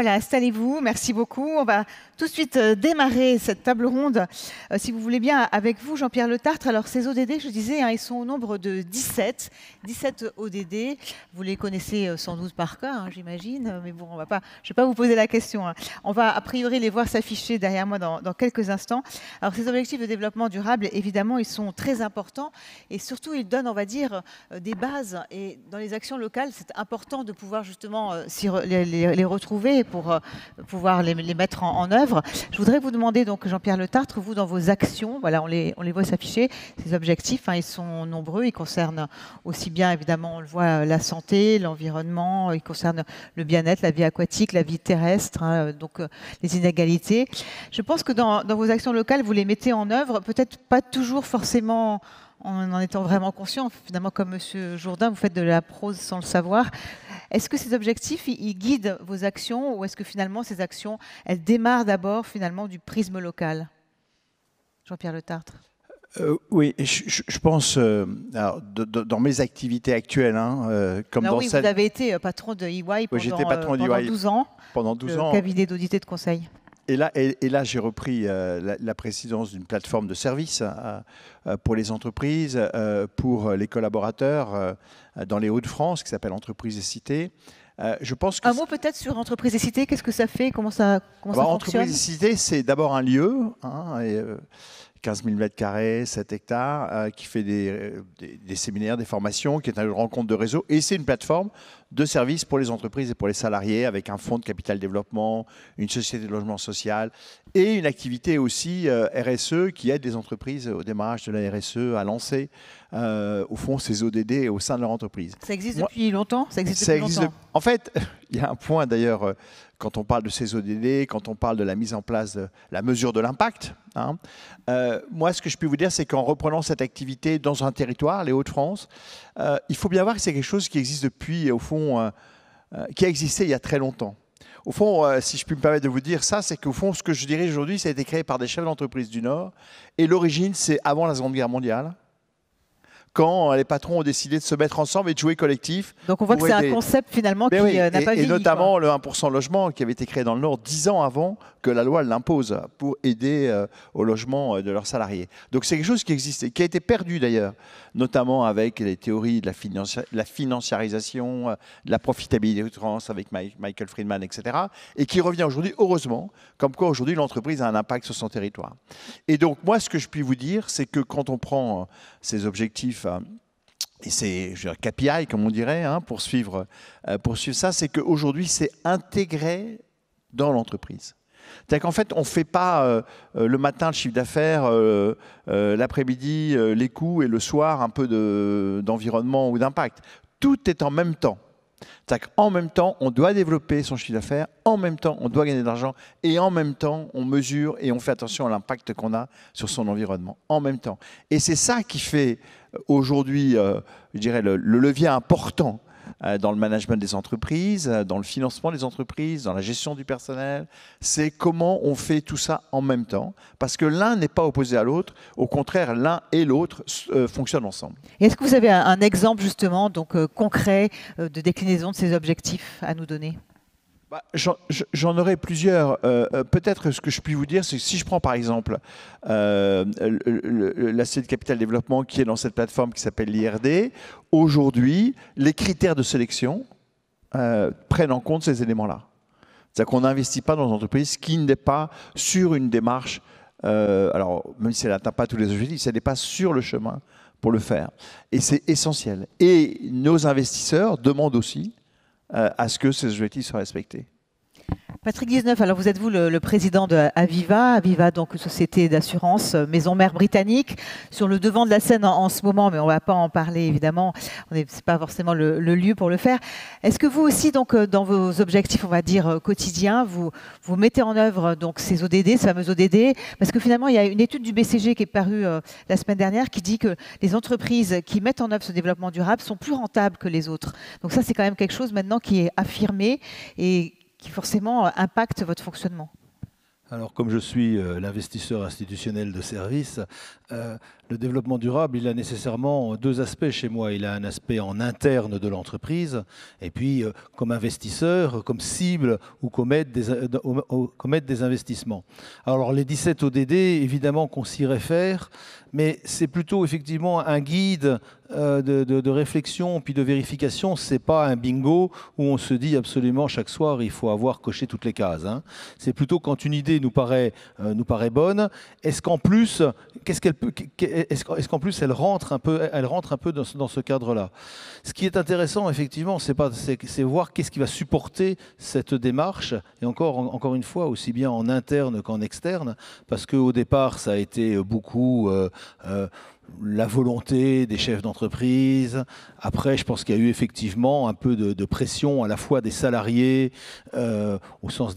Voilà, installez-vous, merci beaucoup. On va tout de suite démarrer cette table ronde, si vous voulez bien, avec vous, Jean-Pierre Le Tartre. Alors, ces ODD, je disais, hein, ils sont au nombre de 17 ODD. Vous les connaissez sans doute par cœur, hein, j'imagine, mais bon, je ne vais pas vous poser la question. Hein. On va a priori les voir s'afficher derrière moi dans quelques instants. Alors, ces objectifs de développement durable, évidemment, ils sont très importants et surtout, ils donnent, on va dire, des bases. Et dans les actions locales, c'est important de pouvoir justement les retrouver pour pouvoir les mettre en œuvre. Je voudrais vous demander, donc, Jean-Pierre Le Tartre, vous, dans vos actions, voilà, on les voit s'afficher, ces objectifs, hein, ils sont nombreux, ils concernent aussi bien, évidemment, on le voit, la santé, l'environnement, ils concernent le bien-être, la vie aquatique, la vie terrestre, hein, donc les inégalités. Je pense que dans vos actions locales, vous les mettez en œuvre, peut-être pas toujours forcément en étant vraiment conscient. Finalement, comme M. Jourdain, vous faites de la prose sans le savoir. Est-ce que ces objectifs, ils guident vos actions ou est-ce que finalement, ces actions, elles démarrent d'abord finalement du prisme local? Jean-Pierre Le Tartre. Oui, je pense, alors, dans mes activités actuelles, hein, comme alors dans oui, celle... vous avez été patron de EY pendant 12 ans. Pendant 12 ans. Cabinet d'audit et de conseil. Et là j'ai repris la présidence d'une plateforme de services pour les entreprises, pour les collaborateurs dans les Hauts-de-France, qui s'appelle Entreprises et Cités. Je pense que un mot peut-être sur Entreprises et Cités, qu'est-ce que ça fait? Comment ça fonctionne? Entreprises et Cités, c'est d'abord un lieu, hein, 15 000 m², 7 hectares, qui fait des séminaires, des formations, qui est une rencontre de réseau. Et c'est une plateforme de services pour les entreprises et pour les salariés, avec un fonds de capital développement, une société de logement social et une activité aussi RSE qui aide les entreprises au démarrage de la RSE à lancer, au fond, ces ODD au sein de leur entreprise. Ça existe depuis longtemps? Ça existe depuis longtemps. En fait, il y a un point d'ailleurs, quand on parle de ces ODD, quand on parle de la mise en place de la mesure de l'impact, hein, moi, ce que je peux vous dire, c'est qu'en reprenant cette activité dans un territoire, les Hauts-de-France, il faut bien voir que c'est quelque chose qui existe depuis, au fond, qui a existé il y a très longtemps. Au fond, si je puis me permettre de vous dire ça, c'est qu'au fond, ce que je dirige aujourd'hui, ça a été créé par des chefs d'entreprise du Nord. Et l'origine, c'est avant la Seconde Guerre mondiale, quand les patrons ont décidé de se mettre ensemble et de jouer collectif. Donc on voit que c'est un concept finalement qui n'a pas vieilli. Et notamment le 1% logement qui avait été créé dans le Nord 10 ans avant que la loi l'impose pour aider au logement de leurs salariés. Donc c'est quelque chose qui existait, qui a été perdu d'ailleurs, notamment avec les théories de la financiarisation, de la profitabilité de trans avec Michael Friedman, etc. Et qui revient aujourd'hui, heureusement, comme quoi aujourd'hui l'entreprise a un impact sur son territoire. Et donc moi, ce que je puis vous dire, c'est que quand on prend ces objectifs, et c'est KPI, comme on dirait, hein, pour suivre ça, c'est qu'aujourd'hui, c'est intégré dans l'entreprise. C'est-à-dire qu'en fait, on ne fait pas le matin le chiffre d'affaires, l'après-midi les coûts et le soir un peu d'environnement ou d'impact. Tout est en même temps. C'est-à-dire qu'en même temps, on doit développer son chiffre d'affaires, en même temps, on doit gagner de l'argent, et en même temps, on mesure et on fait attention à l'impact qu'on a sur son environnement, en même temps. Et c'est ça qui fait aujourd'hui, je dirais, le levier important dans le management des entreprises, dans le financement des entreprises, dans la gestion du personnel. C'est comment on fait tout ça en même temps, parce que l'un n'est pas opposé à l'autre. Au contraire, l'un et l'autre fonctionnent ensemble. Est-ce que vous avez un exemple justement donc, concret de déclinaison de ces objectifs à nous donner? J'en aurais plusieurs. Peut-être ce que je puis vous dire, c'est que si je prends par exemple l'assiette de capital développement qui est dans cette plateforme qui s'appelle l'IRD, aujourd'hui, les critères de sélection prennent en compte ces éléments-là. C'est-à-dire qu'on n'investit pas dans une entreprise qui n'est pas sur une démarche, alors même si elle n'atteint pas tous les objectifs, elle n'est pas sur le chemin pour le faire. Et c'est essentiel. Et nos investisseurs demandent aussi à ce que ces objectifs soient respectés. Patrick Dizeneuve, alors vous êtes vous le président de Aviva. Aviva, donc société d'assurance, maison mère britannique, sur le devant de la scène en ce moment, mais on ne va pas en parler évidemment, ce n'est pas forcément le lieu pour le faire. Est-ce que vous aussi, donc, dans vos objectifs, on va dire, quotidiens, vous mettez en œuvre donc, ces ODD, ces fameux ODD? Parce que finalement, il y a une étude du BCG qui est parue la semaine dernière qui dit que les entreprises qui mettent en œuvre ce développement durable sont plus rentables que les autres. Donc ça, c'est quand même quelque chose maintenant qui est affirmé et qui forcément impacte votre fonctionnement. Alors, comme je suis l'investisseur institutionnel de service, le développement durable, il a nécessairement deux aspects chez moi. Il a un aspect en interne de l'entreprise, et puis comme investisseur, comme cible ou comme aide des investissements. Alors, les 17 ODD, évidemment qu'on s'y réfère, mais c'est plutôt effectivement un guide de réflexion puis de vérification. C'est pas un bingo où on se dit absolument chaque soir il faut avoir coché toutes les cases, hein. C'est plutôt quand une idée nous paraît bonne, est-ce qu'en plus elle rentre un peu dans ce cadre-là. Ce qui est intéressant effectivement, c'est voir qu'est-ce qui va supporter cette démarche, et encore une fois aussi bien en interne qu'en externe, parce qu'au départ ça a été beaucoup la volonté des chefs d'entreprise. Après, je pense qu'il y a eu effectivement un peu de pression à la fois des salariés, au sens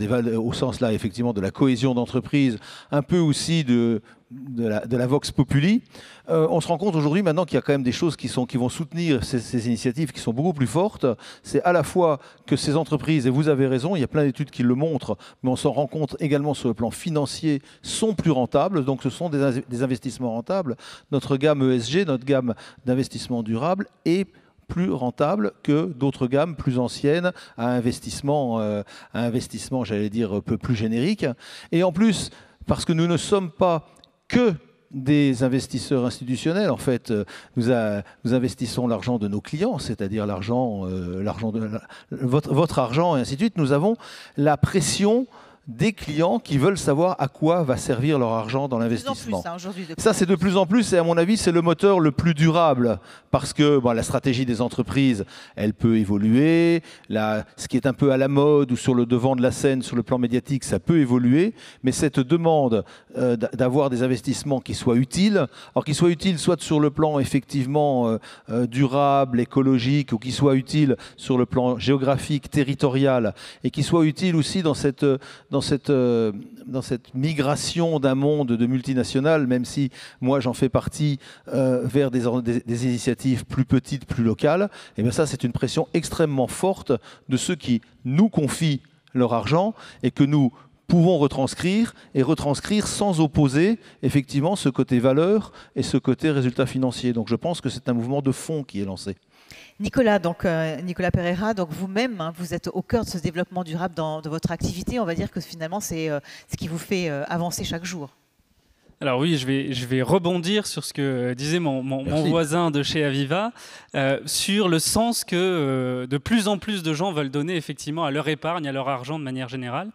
là effectivement de la cohésion d'entreprise, un peu aussi de la vox populi. On se rend compte aujourd'hui maintenant qu'il y a quand même des choses qui vont soutenir ces initiatives qui sont beaucoup plus fortes. C'est à la fois que ces entreprises, et vous avez raison, il y a plein d'études qui le montrent, mais on s'en rend compte également sur le plan financier, sont plus rentables, donc ce sont des investissements rentables. Notre gamme ESG, notre gamme d'investissement durable est plus rentable que d'autres gammes plus anciennes à investissement, j'allais dire, un peu plus générique. Et en plus, parce que nous ne sommes pas que des investisseurs institutionnels, en fait, nous investissons l'argent de nos clients, c'est-à-dire votre argent et ainsi de suite. Nous avons la pression des clients qui veulent savoir à quoi va servir leur argent dans l'investissement. Ça, c'est de plus en plus, et à mon avis, c'est le moteur le plus durable, parce que la stratégie des entreprises, elle peut évoluer, ce qui est un peu à la mode ou sur le devant de la scène, sur le plan médiatique, ça peut évoluer, mais cette demande d'avoir des investissements qui soient utiles, alors qu'ils soient utiles soit sur le plan effectivement durable, écologique, ou qui soient utiles sur le plan géographique, territorial, et qui soient utiles aussi dans cette migration d'un monde de multinationales, même si moi j'en fais partie, vers des initiatives plus petites, plus locales, et bien ça c'est une pression extrêmement forte de ceux qui nous confient leur argent et que nous pouvons retranscrire sans opposer effectivement ce côté valeur et ce côté résultat financier. Donc je pense que c'est un mouvement de fond qui est lancé. Nicolas Pereira, donc vous-même, vous êtes au cœur de ce développement durable dans votre activité. On va dire que finalement, c'est ce qui vous fait avancer chaque jour. Alors oui, je vais rebondir sur ce que disait mon voisin de chez Aviva, sur le sens que de plus en plus de gens veulent donner effectivement à leur épargne, à leur argent de manière générale.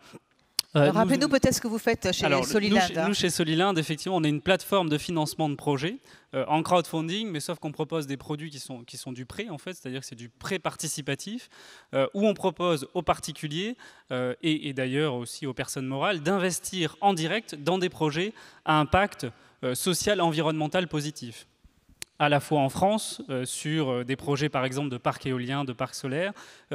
Rappelez-nous peut-être ce que vous faites chez Soliland. Nous, chez Soliland, effectivement, on est une plateforme de financement de projets en crowdfunding, mais sauf qu'on propose des produits qui sont du prêt, en fait, c'est-à-dire que c'est du prêt participatif, où on propose aux particuliers et d'ailleurs aussi aux personnes morales d'investir en direct dans des projets à impact social et environnemental positif. À la fois en France, sur des projets par exemple de parcs éoliens, de parcs solaires,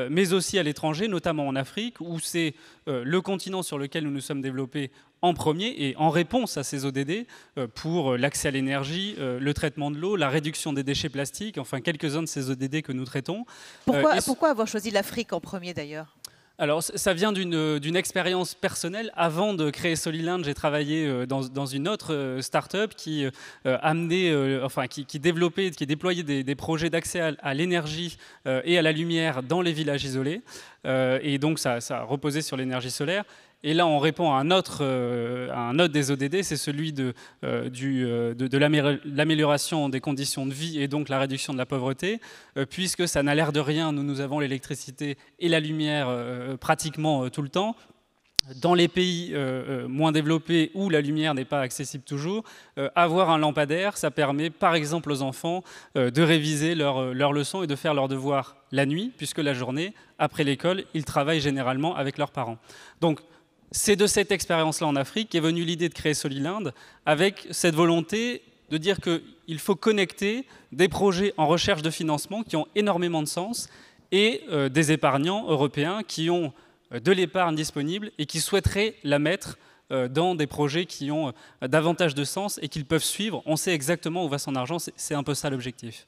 mais aussi à l'étranger, notamment en Afrique, où c'est le continent sur lequel nous nous sommes développés en premier et en réponse à ces ODD pour l'accès à l'énergie, le traitement de l'eau, la réduction des déchets plastiques, enfin quelques-uns de ces ODD que nous traitons. Pourquoi avoir choisi l'Afrique en premier d'ailleurs ? Alors, ça vient d'une expérience personnelle. Avant de créer Soliland, j'ai travaillé dans une autre start-up qui déployait des projets d'accès à l'énergie et à la lumière dans les villages isolés. Et donc, ça reposait sur l'énergie solaire. Et là, on répond à un autre des ODD, c'est celui de l'amélioration des conditions de vie et donc la réduction de la pauvreté, puisque ça n'a l'air de rien, nous avons l'électricité et la lumière pratiquement tout le temps. Dans les pays moins développés où la lumière n'est pas accessible toujours, avoir un lampadaire, ça permet par exemple aux enfants de réviser leurs leçons et de faire leurs devoirs la nuit, puisque la journée, après l'école, ils travaillent généralement avec leurs parents. Donc, c'est de cette expérience-là en Afrique qu'est venue l'idée de créer Soliland, avec cette volonté de dire qu'il faut connecter des projets en recherche de financement qui ont énormément de sens et des épargnants européens qui ont de l'épargne disponible et qui souhaiteraient la mettre dans des projets qui ont davantage de sens et qu'ils peuvent suivre. On sait exactement où va son argent, c'est un peu ça l'objectif.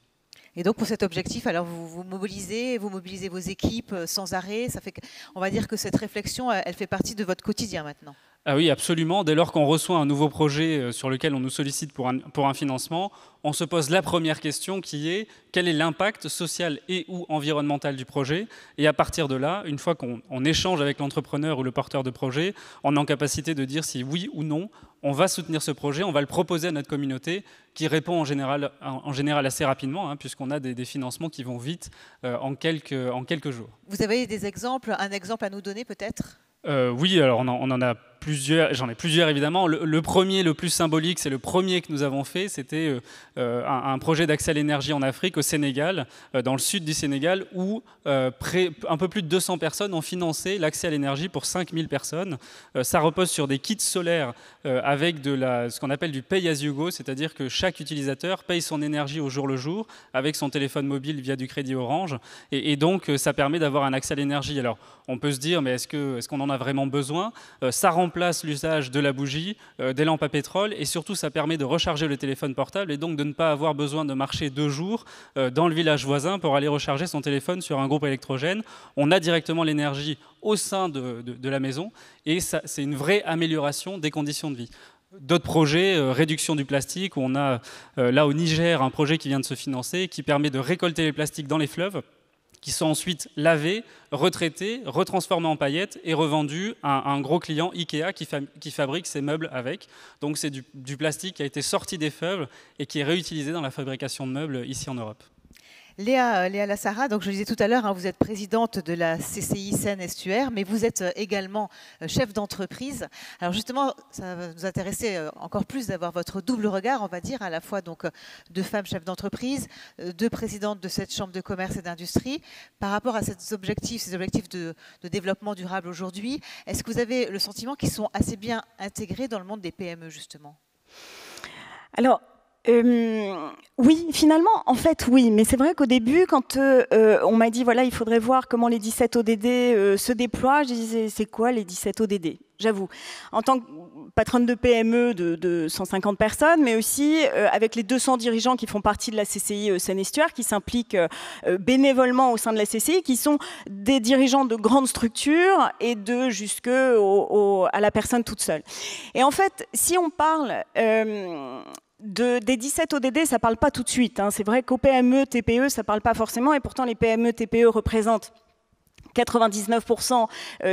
Et donc pour cet objectif, alors vous mobilisez vos équipes sans arrêt. Ça fait, on va dire que cette réflexion, elle fait partie de votre quotidien maintenant. Ah oui, absolument. Dès lors qu'on reçoit un nouveau projet sur lequel on nous sollicite pour un financement, on se pose la première question qui est quel est l'impact social et ou environnemental du projet. Et à partir de là, une fois qu'on échange avec l'entrepreneur ou le porteur de projet, on est en capacité de dire si oui ou non on va soutenir ce projet, on va le proposer à notre communauté qui répond en général assez rapidement, hein, puisqu'on a des financements qui vont vite en quelques jours. Vous avez des exemples, un exemple à nous donner peut-être ? Oui, alors on en a plusieurs, j'en ai plusieurs évidemment. Le premier, le plus symbolique, c'est le premier que nous avons fait. C'était un projet d'accès à l'énergie en Afrique, au Sénégal, dans le sud du Sénégal, où un peu plus de 200 personnes ont financé l'accès à l'énergie pour 5000 personnes. Ça repose sur des kits solaires avec ce qu'on appelle du pay as you go, c'est-à-dire que chaque utilisateur paye son énergie au jour le jour avec son téléphone mobile via du crédit Orange. Et donc, ça permet d'avoir un accès à l'énergie. Alors, on peut se dire, mais est-ce qu'on en a vraiment besoin ? Ça remplace l'usage de la bougie, des lampes à pétrole, et surtout ça permet de recharger le téléphone portable et donc de ne pas avoir besoin de marcher 2 jours dans le village voisin pour aller recharger son téléphone sur un groupe électrogène. On a directement l'énergie au sein de la maison et c'est une vraie amélioration des conditions de vie. D'autres projets, réduction du plastique, où on a là au Niger un projet qui vient de se financer qui permet de récolter les plastiques dans les fleuves, qui sont ensuite lavés, retraités, retransformés en paillettes et revendus à un gros client Ikea qui fabrique ses meubles avec. Donc c'est du plastique qui a été sorti des fleuves et qui est réutilisé dans la fabrication de meubles ici en Europe. Léa Lassara, donc je le disais tout à l'heure, hein, vous êtes présidente de la CCI Seine-Estuaire, mais vous êtes également chef d'entreprise. Alors justement, ça va nous intéresser encore plus d'avoir votre double regard, on va dire, à la fois donc de femme chef d'entreprise, de présidente de cette chambre de commerce et d'industrie. Par rapport à ces objectifs de développement durable aujourd'hui, est-ce que vous avez le sentiment qu'ils sont assez bien intégrés dans le monde des PME, justement ? Alors, oui, finalement, en fait, oui. Mais c'est vrai qu'au début, quand on m'a dit, voilà, il faudrait voir comment les 17 ODD se déploient, je disais, c'est quoi les 17 ODD ? J'avoue. En tant que patronne de PME de 150 personnes, mais aussi avec les 200 dirigeants qui font partie de la CCI Seine-Estuaire, qui s'impliquent bénévolement au sein de la CCI, qui sont des dirigeants de grandes structures et jusqu'à la personne toute seule. Et en fait, si on parle... des 17 ODD, ça ne parle pas tout de suite. Hein. C'est vrai qu'aux PME, TPE, ça ne parle pas forcément. Et pourtant, les PME, TPE représentent 99%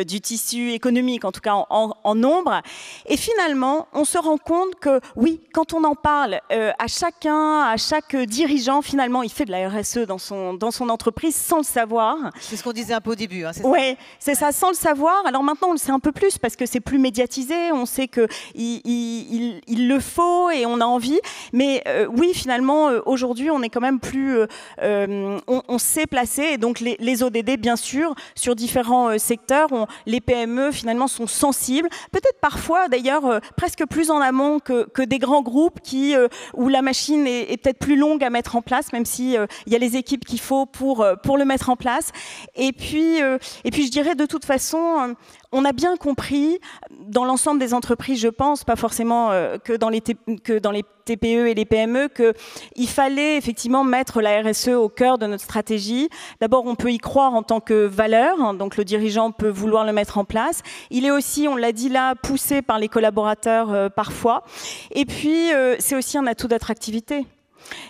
du tissu économique, en tout cas en nombre. Et finalement, on se rend compte que, oui, quand on en parle à chaque dirigeant, finalement, il fait de la RSE dans son entreprise sans le savoir. C'est ce qu'on disait un peu au début. Hein, oui, c'est ça, sans le savoir. Alors maintenant, on le sait un peu plus parce que c'est plus médiatisé. On sait qu'il le faut et on a envie. Mais oui, finalement, aujourd'hui, on est quand même plus... on sait placer. Et donc, les ODD, bien sûr, sur différents secteurs, les PME finalement sont sensibles, peut-être parfois d'ailleurs presque plus en amont que des grands groupes où la machine est peut-être plus longue à mettre en place, même si il y a les équipes qu'il faut pour le mettre en place. Et puis je dirais de toute façon, on a bien compris dans l'ensemble des entreprises, je pense, pas forcément que dans les TPE et les PME, qu'il fallait effectivement mettre la RSE au cœur de notre stratégie. D'abord, on peut y croire en tant que valeur, hein, donc le dirigeant peut vouloir le mettre en place. Il est aussi, on l'a dit là, poussé par les collaborateurs parfois. Et puis, c'est aussi un atout d'attractivité.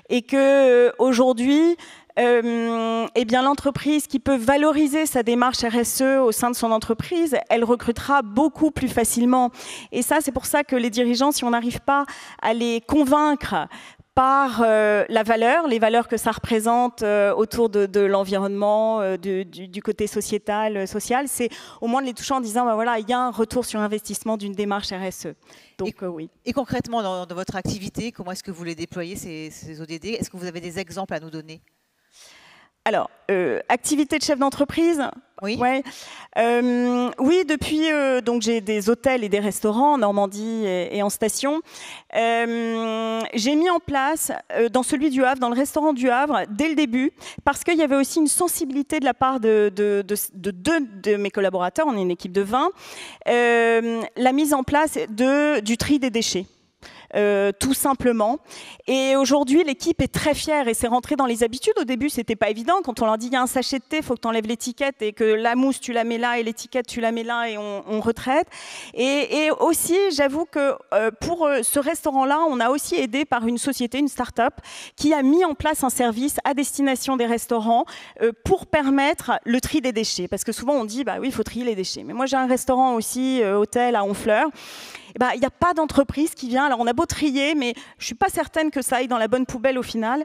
Et qu'aujourd'hui, eh bien, l'entreprise qui peut valoriser sa démarche RSE au sein de son entreprise, elle recrutera beaucoup plus facilement. Et ça, c'est pour ça que les dirigeants, si on n'arrive pas à les convaincre par les valeurs que ça représente autour de l'environnement, du côté social, c'est au moins de les toucher en disant, bah voilà, il y a un retour sur investissement d'une démarche RSE. Donc, oui. Et concrètement, dans votre activité, comment est-ce que vous les déployez, ces ODD ? Est-ce que vous avez des exemples à nous donner ? Alors, activité de chef d'entreprise. Oui. Ouais. Oui, depuis donc j'ai des hôtels et des restaurants en Normandie et en station. J'ai mis en place dans celui du Havre, dans le restaurant du Havre, dès le début, parce qu'il y avait aussi une sensibilité de la part de deux de mes collaborateurs. On est une équipe de 20. La mise en place du tri des déchets. tout simplement. Et aujourd'hui, l'équipe est très fière et c'est rentré dans les habitudes. Au début, c'était pas évident. Quand on leur dit il y a un sachet de thé, il faut que tu enlèves l'étiquette et que la mousse, tu la mets là et l'étiquette, tu la mets là et on retraite. Et aussi, j'avoue que pour ce restaurant-là, on a aussi aidé par une société, une start-up, qui a mis en place un service à destination des restaurants pour permettre le tri des déchets. Parce que souvent, on dit, bah oui, il faut trier les déchets. Mais moi, j'ai un restaurant aussi, hôtel à Honfleur. Il n'y a pas d'entreprise qui vient. Alors, on a beau trier, mais je ne suis pas certaine que ça aille dans la bonne poubelle au final,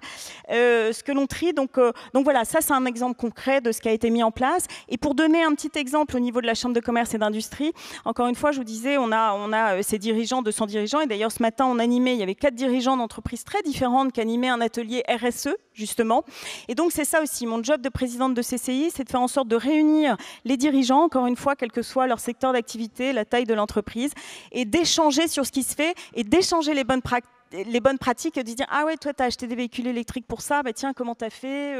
ce que l'on trie. Donc voilà, ça, c'est un exemple concret de ce qui a été mis en place. Et pour donner un petit exemple au niveau de la Chambre de commerce et d'industrie, encore une fois, je vous disais, on a ces dirigeants, 200 dirigeants. Et d'ailleurs, ce matin, on animait, il y avait 4 dirigeants d'entreprises très différentes qui animaient un atelier RSE, justement. Et donc, c'est ça aussi. Mon job de présidente de CCI, c'est de faire en sorte de réunir les dirigeants, encore une fois, quel que soit leur secteur d'activité, la taille de l'entreprise, et d'échanger sur ce qui se fait et d'échanger les bonnes pratiques, de dire ah ouais, toi tu as acheté des véhicules électriques pour ça, bah tiens, comment tu as fait,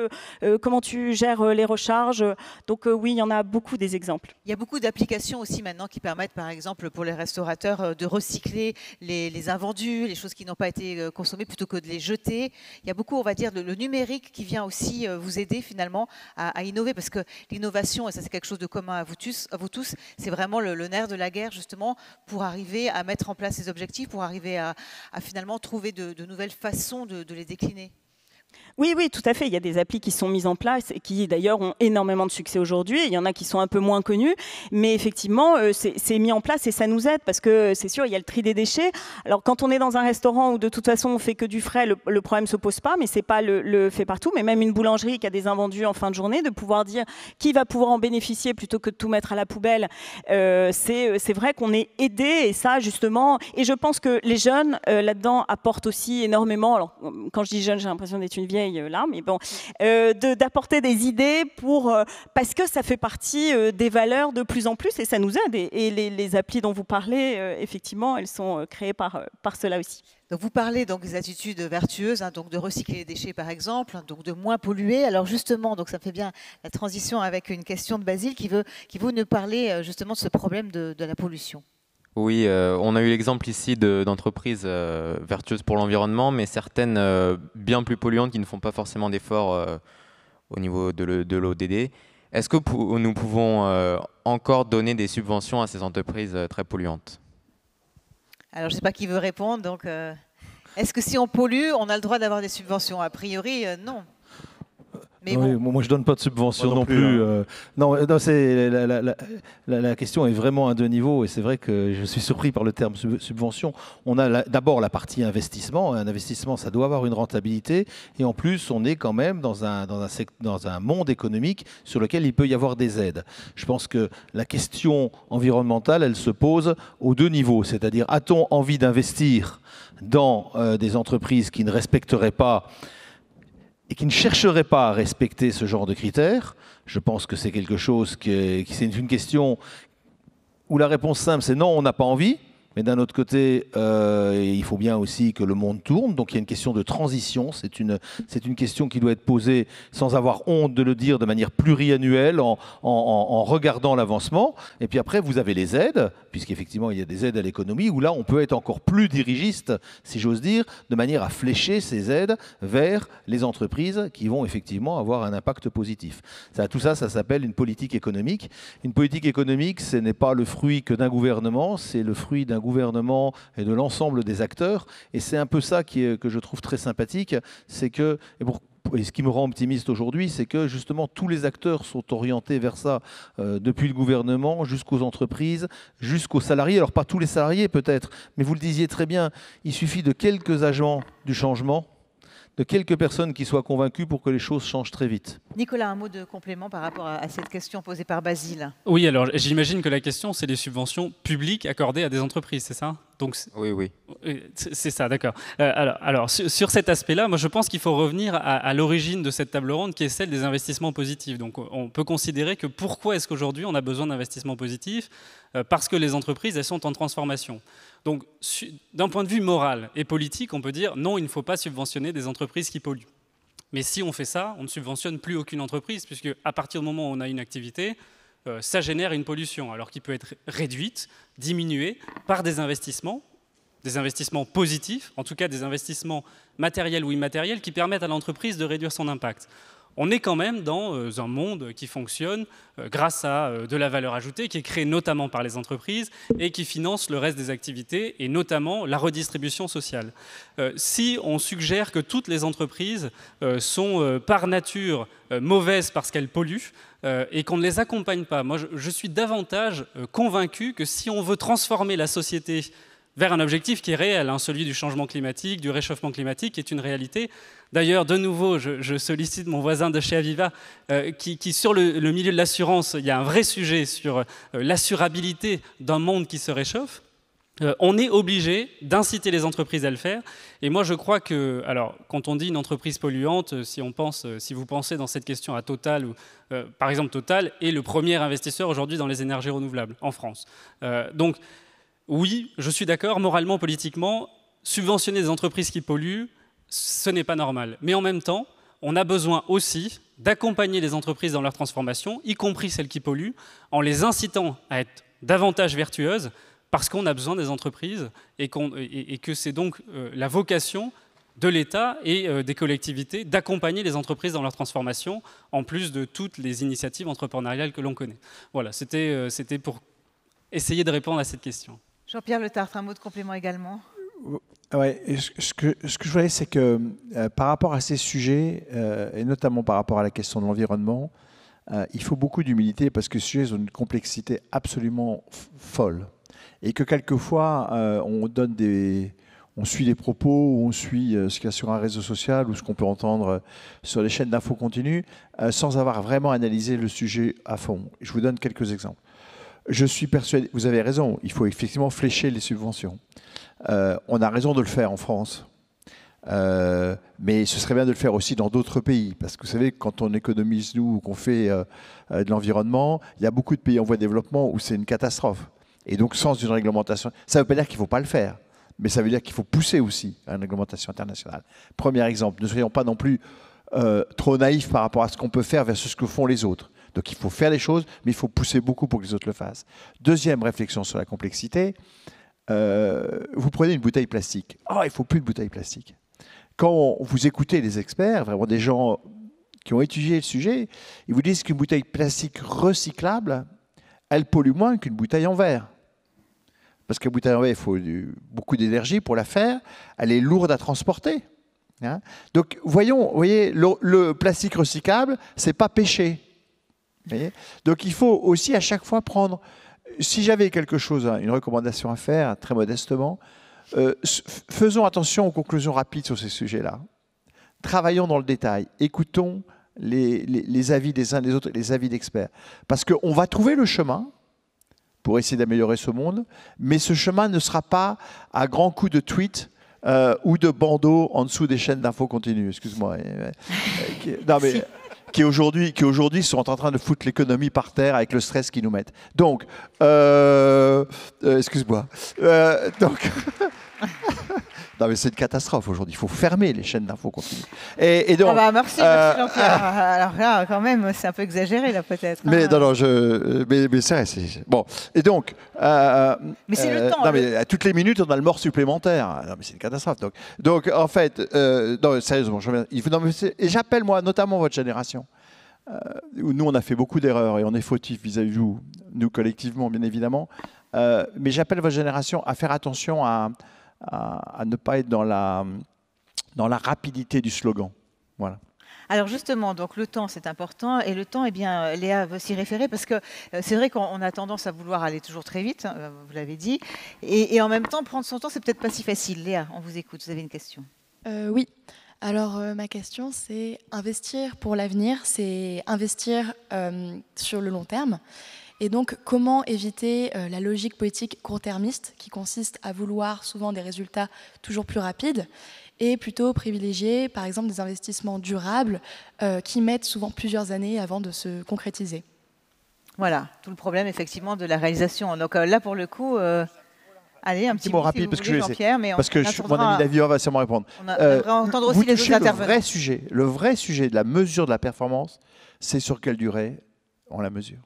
comment tu gères les recharges. Donc oui, il y en a beaucoup des exemples. Il y a beaucoup d'applications aussi maintenant qui permettent, par exemple, pour les restaurateurs, de recycler les invendus, les choses qui n'ont pas été consommées, plutôt que de les jeter. Il y a beaucoup, on va dire, le numérique qui vient aussi vous aider finalement à innover, parce que l'innovation, et ça c'est quelque chose de commun à vous tous, c'est vraiment le nerf de la guerre, justement, pour arriver à mettre en place ces objectifs, pour arriver à finalement trouver de nouvelles façons de les décliner. Oui, tout à fait. Il y a des applis qui sont mises en place et qui, d'ailleurs, ont énormément de succès aujourd'hui. Il y en a qui sont un peu moins connus. Mais effectivement, c'est mis en place et ça nous aide parce que, c'est sûr, il y a le tri des déchets. Alors, quand on est dans un restaurant où, de toute façon, on fait que du frais, le problème ne se pose pas, mais ce n'est pas le fait partout. Mais même une boulangerie qui a des invendus en fin de journée, de pouvoir dire qui va pouvoir en bénéficier plutôt que de tout mettre à la poubelle, c'est vrai qu'on est aidé. Et ça, justement, et je pense que les jeunes, là-dedans, apportent aussi énormément. Alors, quand je dis jeunes, j'ai l'impression d'être une vieille là, mais bon, d'apporter des idées parce que ça fait partie des valeurs de plus en plus et ça nous aide. Et les applis dont vous parlez, effectivement, elles sont créées par cela aussi. Donc vous parlez donc des attitudes vertueuses, donc de recycler les déchets par exemple, donc de moins polluer. Alors justement, donc ça fait bien la transition avec une question de Basile qui veut nous parler justement de ce problème de la pollution. Oui, on a eu l'exemple ici d'entreprises vertueuses pour l'environnement, mais certaines bien plus polluantes qui ne font pas forcément d'efforts au niveau de l'ODD. Est-ce que nous pouvons encore donner des subventions à ces entreprises très polluantes ? Alors, je ne sais pas qui veut répondre. Donc, est-ce que si on pollue, on a le droit d'avoir des subventions ? A priori, non. Mais oui, bon. Moi, je ne donne pas de subvention non plus. Non, la question est vraiment à deux niveaux et c'est vrai que je suis surpris par le terme subvention. On a d'abord la partie investissement. Un investissement, ça doit avoir une rentabilité et en plus, on est quand même dans un monde économique sur lequel il peut y avoir des aides. Je pense que la question environnementale, elle se pose aux deux niveaux. C'est-à-dire, a-t-on envie d'investir dans des entreprises qui ne respecteraient pas et qui ne chercherait pas à respecter ce genre de critères? Je pense que c'est quelque chose c'est une question où la réponse simple, c'est non, on n'a pas envie. Mais d'un autre côté, il faut bien aussi que le monde tourne. Donc il y a une question de transition. C'est une question qui doit être posée sans avoir honte de le dire de manière pluriannuelle, en regardant l'avancement. Et puis après, vous avez les aides, puisqu'effectivement, il y a des aides à l'économie, où là, on peut être encore plus dirigiste, si j'ose dire, de manière à flécher ces aides vers les entreprises qui vont effectivement avoir un impact positif. Tout ça, ça s'appelle une politique économique. Une politique économique, ce n'est pas le fruit que d'un gouvernement, c'est le fruit d'un gouvernement et de l'ensemble des acteurs. Et c'est un peu ça que je trouve très sympathique, c'est que, et ce qui me rend optimiste aujourd'hui, c'est que justement tous les acteurs sont orientés vers ça, depuis le gouvernement jusqu'aux entreprises, jusqu'aux salariés. Alors pas tous les salariés peut-être, mais vous le disiez très bien, il suffit de quelques agents du changement, de quelques personnes qui soient convaincues pour que les choses changent très vite. Nicolas, un mot de complément par rapport à cette question posée par Basile. Oui, alors j'imagine que la question, c'est les subventions publiques accordées à des entreprises, c'est ça ? Donc, oui. C'est ça, d'accord. Alors sur cet aspect-là, moi je pense qu'il faut revenir à l'origine de cette table ronde qui est celle des investissements positifs. Donc on peut considérer que pourquoi est-ce qu'aujourd'hui on a besoin d'investissements positifs ? Parce que les entreprises, elles sont en transformation. Donc d'un point de vue moral et politique, on peut dire non, il ne faut pas subventionner des entreprises qui polluent. Mais si on fait ça, on ne subventionne plus aucune entreprise, puisque à partir du moment où on a une activité, ça génère une pollution, alors qui peut être réduite, diminuée par des investissements des investissements positifs, en tout cas des investissements matériels ou immatériels qui permettent à l'entreprise de réduire son impact. On est quand même dans un monde qui fonctionne grâce à de la valeur ajoutée qui est créée notamment par les entreprises et qui finance le reste des activités et notamment la redistribution sociale. Si on suggère que toutes les entreprises sont par nature mauvaises parce qu'elles polluent et qu'on ne les accompagne pas, moi je suis davantage convaincu que si on veut transformer la société vers un objectif qui est réel, celui du changement climatique, du réchauffement climatique, qui est une réalité. D'ailleurs, de nouveau, je sollicite mon voisin de chez Aviva, qui sur le milieu de l'assurance, il y a un vrai sujet sur l'assurabilité d'un monde qui se réchauffe. On est obligé d'inciter les entreprises à le faire. Et moi, je crois que, alors, quand on dit une entreprise polluante, si vous pensez dans cette question à Total, ou, par exemple, Total est le premier investisseur aujourd'hui dans les énergies renouvelables en France. Donc, oui, je suis d'accord, moralement, politiquement, subventionner des entreprises qui polluent, ce n'est pas normal. Mais en même temps, on a besoin aussi d'accompagner les entreprises dans leur transformation, y compris celles qui polluent, en les incitant à être davantage vertueuses, parce qu'on a besoin des entreprises et que c'est donc la vocation de l'État et des collectivités d'accompagner les entreprises dans leur transformation, en plus de toutes les initiatives entrepreneuriales que l'on connaît. Voilà, c'était pour essayer de répondre à cette question. Jean-Pierre Le Tartre, un mot de complément également. Ouais, ce que je voulais, c'est que par rapport à ces sujets, et notamment par rapport à la question de l'environnement, il faut beaucoup d'humilité parce que ces sujets ont une complexité absolument folle. Et que quelquefois, on suit des propos, ou on suit ce qu'il y a sur un réseau social ou ce qu'on peut entendre sur les chaînes d'infos continues, sans avoir vraiment analysé le sujet à fond. Je vous donne quelques exemples. Je suis persuadé, vous avez raison, il faut effectivement flécher les subventions. On a raison de le faire en France, mais ce serait bien de le faire aussi dans d'autres pays. Parce que vous savez, quand on économise, nous, ou qu'on fait de l'environnement, il y a beaucoup de pays en voie de développement où c'est une catastrophe. Et donc, sans une réglementation, ça ne veut pas dire qu'il ne faut pas le faire, mais ça veut dire qu'il faut pousser aussi à une réglementation internationale. Premier exemple, ne soyons pas non plus trop naïfs par rapport à ce qu'on peut faire versus ce que font les autres. Donc il faut faire les choses, mais il faut pousser beaucoup pour que les autres le fassent. Deuxième réflexion sur la complexité, vous prenez une bouteille plastique. Oh, il ne faut plus de bouteille plastique. Quand vous écoutez les experts, vraiment des gens qui ont étudié le sujet, ils vous disent qu'une bouteille plastique recyclable, elle pollue moins qu'une bouteille en verre. Parce qu'une bouteille en verre, il faut beaucoup d'énergie pour la faire. Elle est lourde à transporter. Hein. Donc, voyez, le plastique recyclable, ce n'est pas péché. Donc il faut aussi à chaque fois prendre, si j'avais quelque chose, une recommandation à faire, très modestement, faisons attention aux conclusions rapides sur ces sujets-là. Travaillons dans le détail, écoutons les avis des uns des autres, les avis d'experts. Parce qu'on va trouver le chemin pour essayer d'améliorer ce monde, mais ce chemin ne sera pas à grands coups de tweets ou de bandeaux en dessous des chaînes d'infos continues. Excuse-moi. Non mais... qui aujourd'hui sont en train de foutre l'économie par terre avec le stress qu'ils nous mettent. Donc, excuse-moi. Non, mais c'est une catastrophe aujourd'hui. Il faut fermer les chaînes d'infos continues. Et donc, merci Jean-Pierre. Alors là, quand même, c'est un peu exagéré, là, peut-être. Mais non, mais c'est vrai. Bon. Et donc... mais c'est le temps. Non, mais à toutes les minutes, on a le mort supplémentaire. Non, mais c'est une catastrophe. Donc en fait, non, sérieusement, et j'appelle, moi, notamment votre génération, où nous, on a fait beaucoup d'erreurs et on est fautifs vis-à-vis de vous, nous collectivement, bien évidemment. Mais j'appelle votre génération à faire attention à ne pas être dans la rapidité du slogan. Voilà. Alors justement, donc le temps c'est important et le temps, eh bien, Léa veut s'y référer parce que c'est vrai qu'on a tendance à vouloir aller toujours très vite, vous l'avez dit, et en même temps prendre son temps c'est peut-être pas si facile. Léa, on vous écoute, vous avez une question. Oui. Alors ma question c'est investir pour l'avenir, c'est investir sur le long terme. Et donc, comment éviter la logique politique court-termiste qui consiste à vouloir souvent des résultats toujours plus rapides et plutôt privilégier, par exemple, des investissements durables qui mettent souvent plusieurs années avant de se concrétiser. Voilà, tout le problème, effectivement, de la réalisation. Donc là, pour le coup... Allez, un petit mot rapide, si vous voulez, parce que mon ami David va sûrement répondre. On devrait entendre aussi les autres intervenants. Le vrai sujet de la mesure de la performance, c'est sur quelle durée on la mesure.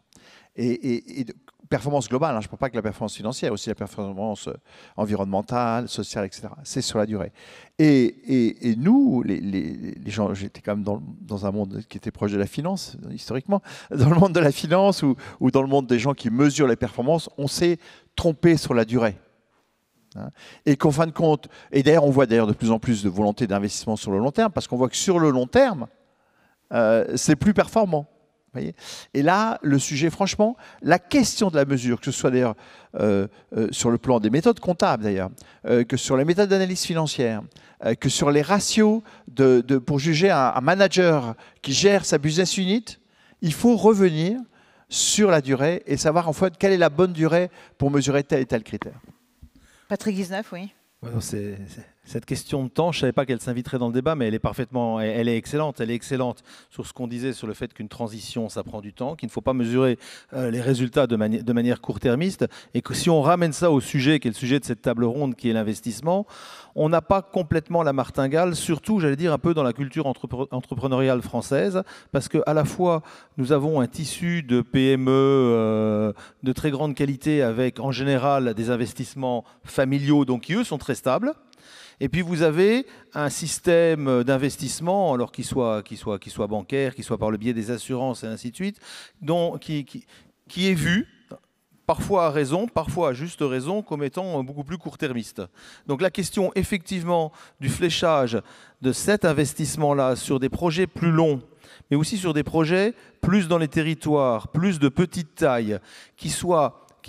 Et performance globale, hein, je ne parle pas que la performance financière, aussi la performance environnementale, sociale, etc. C'est sur la durée. Et nous, les gens, j'étais quand même dans un monde qui était proche de la finance, historiquement, dans le monde de la finance ou dans le monde des gens qui mesurent les performances, on s'est trompé sur la durée. Hein, et qu'en fin de compte, et d'ailleurs on voit d'ailleurs de plus en plus de volonté d'investissement sur le long terme, parce qu'on voit que sur le long terme, c'est plus performant. Voyez, et là, le sujet, franchement, la question de la mesure, que ce soit d'ailleurs sur le plan des méthodes comptables d'ailleurs, que sur les méthodes d'analyse financière, que sur les ratios pour juger un manager qui gère sa business unit, il faut revenir sur la durée et savoir en fait quelle est la bonne durée pour mesurer tel et tel critère. Patrick Guizeneuve, oui. Ouais, cette question de temps, je ne savais pas qu'elle s'inviterait dans le débat, mais elle est excellente. Elle est excellente sur ce qu'on disait sur le fait qu'une transition, ça prend du temps, qu'il ne faut pas mesurer les résultats de manière court-termiste, et que si on ramène ça au sujet, qui est le sujet de cette table ronde, qui est l'investissement, on n'a pas complètement la martingale, surtout, j'allais dire, un peu dans la culture entrepreneuriale française, parce qu'à la fois, nous avons un tissu de PME de très grande qualité, avec en général des investissements familiaux, donc qui eux sont très stables. Et puis vous avez un système d'investissement, alors qu'il soit bancaire, qu'il soit par le biais des assurances et ainsi de suite, qui est vu, parfois à raison, parfois à juste raison, comme étant beaucoup plus court-termiste. Donc la question effectivement du fléchage de cet investissement-là sur des projets plus longs, mais aussi sur des projets plus dans les territoires, plus de petite taille, qui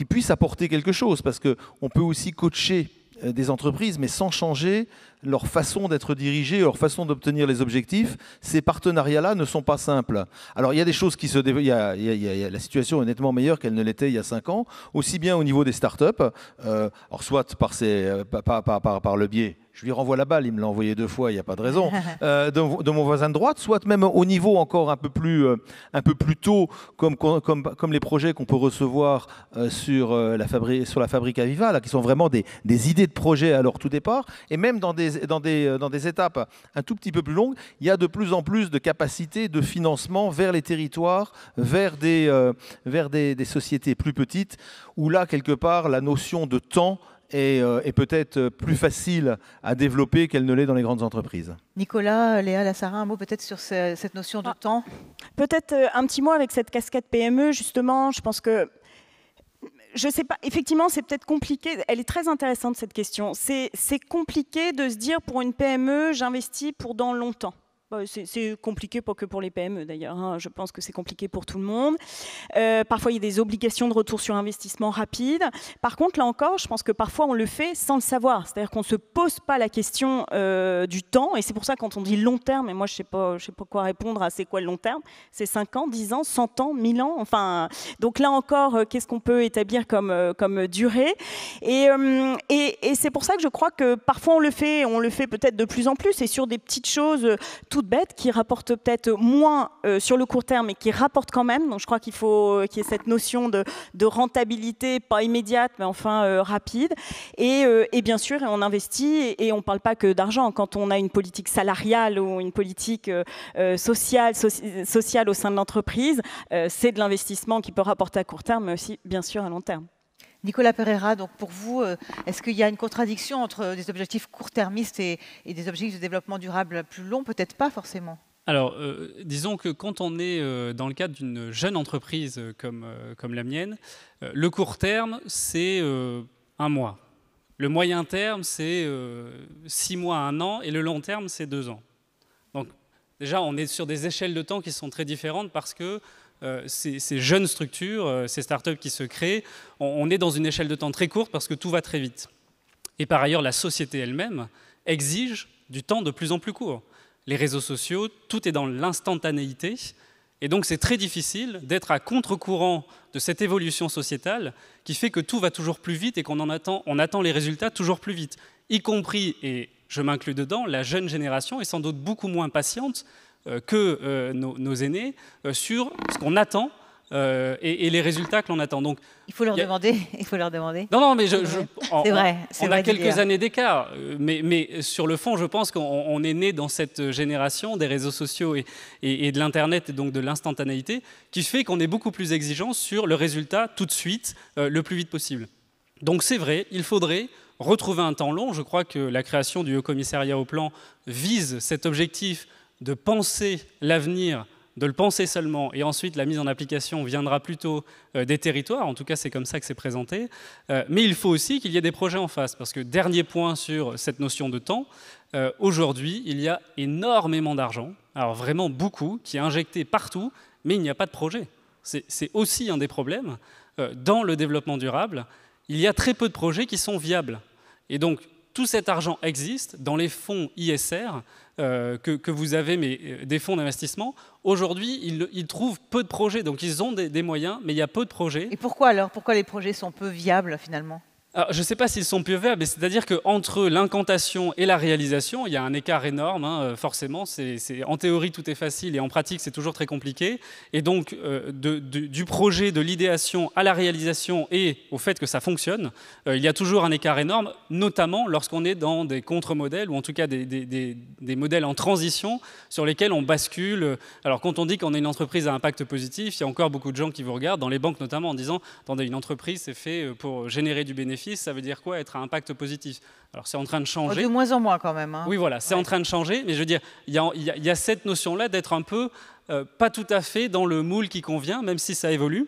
puissent apporter quelque chose, parce qu'on peut aussi coacher des entreprises, mais sans changer leur façon d'être dirigées, leur façon d'obtenir les objectifs. Ces partenariats-là ne sont pas simples. Alors, il y a des choses qui se développent. La situation est nettement meilleure qu'elle ne l'était il y a 5 ans, aussi bien au niveau des startups, alors soit par le biais, je lui renvoie la balle, il me l'a envoyé 2 fois, il n'y a pas de raison, de mon voisin de droite, soit même au niveau encore un peu plus tôt, comme les projets qu'on peut recevoir sur la Fabrique Aviva, là, qui sont vraiment des idées de projets à leur tout départ, et même dans des étapes un tout petit peu plus longues, il y a de plus en plus de capacités de financement vers les territoires, vers des sociétés plus petites, où là, quelque part, la notion de temps est peut-être plus facile à développer qu'elle ne l'est dans les grandes entreprises. Nicolas, Léa Lassarin, un mot peut-être sur cette notion de temps. Peut-être un petit mot avec cette casquette PME, justement. Je pense que, je ne sais pas, effectivement, c'est peut-être compliqué. Elle est très intéressante, cette question. C'est compliqué de se dire, pour une PME, j'investis pour dans longtemps. C'est compliqué, pas que pour les PME d'ailleurs, hein. Je pense que c'est compliqué pour tout le monde. Parfois, il y a des obligations de retour sur investissement rapide. Par contre, là encore, je pense que parfois, on le fait sans le savoir. C'est-à-dire qu'on ne se pose pas la question du temps. Et c'est pour ça, quand on dit long terme, et moi, je sais pas quoi répondre à c'est quoi le long terme. C'est 5 ans, 10 ans, 100 ans, 1000 ans. Enfin, donc là encore, qu'est-ce qu'on peut établir comme durée? Et c'est pour ça que je crois que parfois, on le fait peut-être de plus en plus. Et sur des petites choses toutes bêtes qui rapportent peut-être moins sur le court terme, mais qui rapportent quand même. Donc je crois qu'il faut qu'il y ait cette notion de rentabilité, pas immédiate, mais enfin rapide. Et bien sûr, on investit et on ne parle pas que d'argent. Quand on a une politique salariale ou une politique sociale au sein de l'entreprise, c'est de l'investissement qui peut rapporter à court terme, mais aussi bien sûr à long terme. Nicolas Pereira, donc pour vous, est-ce qu'il y a une contradiction entre des objectifs court-termistes et des objectifs de développement durable plus longs? Peut-être pas forcément. Alors, disons que quand on est dans le cadre d'une jeune entreprise comme la mienne, le court terme, c'est 1 mois. Le moyen terme, c'est 6 mois à 1 an, et le long terme, c'est 2 ans. Donc, déjà, on est sur des échelles de temps qui sont très différentes parce que ces jeunes structures, ces startups qui se créent, on est dans une échelle de temps très courte parce que tout va très vite. Et par ailleurs, la société elle-même exige du temps de plus en plus court. Les réseaux sociaux, tout est dans l'instantanéité. Et donc, c'est très difficile d'être à contre-courant de cette évolution sociétale qui fait que tout va toujours plus vite et qu'on attend les résultats toujours plus vite. Y compris, et je m'inclus dedans, la jeune génération est sans doute beaucoup moins patiente que nos aînés sur ce qu'on attend et les résultats que l'on attend. Donc, il faut leur demander. Il faut leur demander. Non, mais c'est vrai. On a quelques années d'écart, mais sur le fond, je pense qu'on est né dans cette génération des réseaux sociaux et de l'Internet, et donc de l'instantanéité, qui fait qu'on est beaucoup plus exigeant sur le résultat tout de suite, le plus vite possible. Donc c'est vrai, il faudrait retrouver un temps long. Je crois que la création du Haut Commissariat au Plan vise cet objectif de penser l'avenir, de le penser seulement, et ensuite la mise en application viendra plutôt des territoires. En tout cas, c'est comme ça que c'est présenté. Mais il faut aussi qu'il y ait des projets en face, parce que dernier point sur cette notion de temps, aujourd'hui, il y a énormément d'argent, alors vraiment beaucoup, qui est injecté partout, mais il n'y a pas de projet. C'est aussi un des problèmes. Dans le développement durable, il y a très peu de projets qui sont viables. Et donc, tout cet argent existe dans les fonds ISR que vous avez, mais des fonds d'investissement. Aujourd'hui, ils trouvent peu de projets. Donc, ils ont des moyens, mais il y a peu de projets. Et pourquoi alors? Pourquoi les projets sont peu viables, finalement? Alors, je ne sais pas s'ils sont peu viables, mais c'est-à-dire qu'entre l'incantation et la réalisation, il y a un écart énorme, hein, forcément. En théorie, tout est facile, et en pratique, c'est toujours très compliqué. Et donc, du projet, de l'idéation à la réalisation et au fait que ça fonctionne, il y a toujours un écart énorme, notamment lorsqu'on est dans des contre-modèles, ou en tout cas des modèles en transition sur lesquels on bascule. Alors, quand on dit qu'on est une entreprise à impact positif, il y a encore beaucoup de gens qui vous regardent, dans les banques notamment, en disant « Attendez, une entreprise, c'est fait pour générer du bénéfice. Ça veut dire quoi, être à impact positif ?» Alors c'est en train de changer. De moins en moins quand même. Hein. Oui, voilà, c'est en train de changer, mais je veux dire, il y a cette notion-là d'être un peu pas tout à fait dans le moule qui convient, même si ça évolue.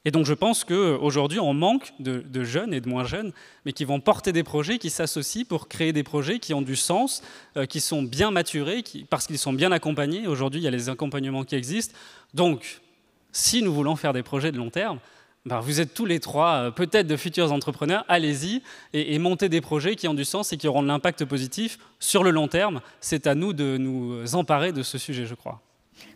Et donc je pense qu'aujourd'hui, on manque de jeunes et de moins jeunes, mais qui vont porter des projets, qui s'associent pour créer des projets qui ont du sens, qui sont bien maturés, parce qu'ils sont bien accompagnés. Aujourd'hui, il y a les accompagnements qui existent. Donc, si nous voulons faire des projets de long terme, vous êtes tous les trois peut-être de futurs entrepreneurs, allez-y et montez des projets qui ont du sens et qui auront de l'impact positif sur le long terme. C'est à nous de nous emparer de ce sujet, je crois.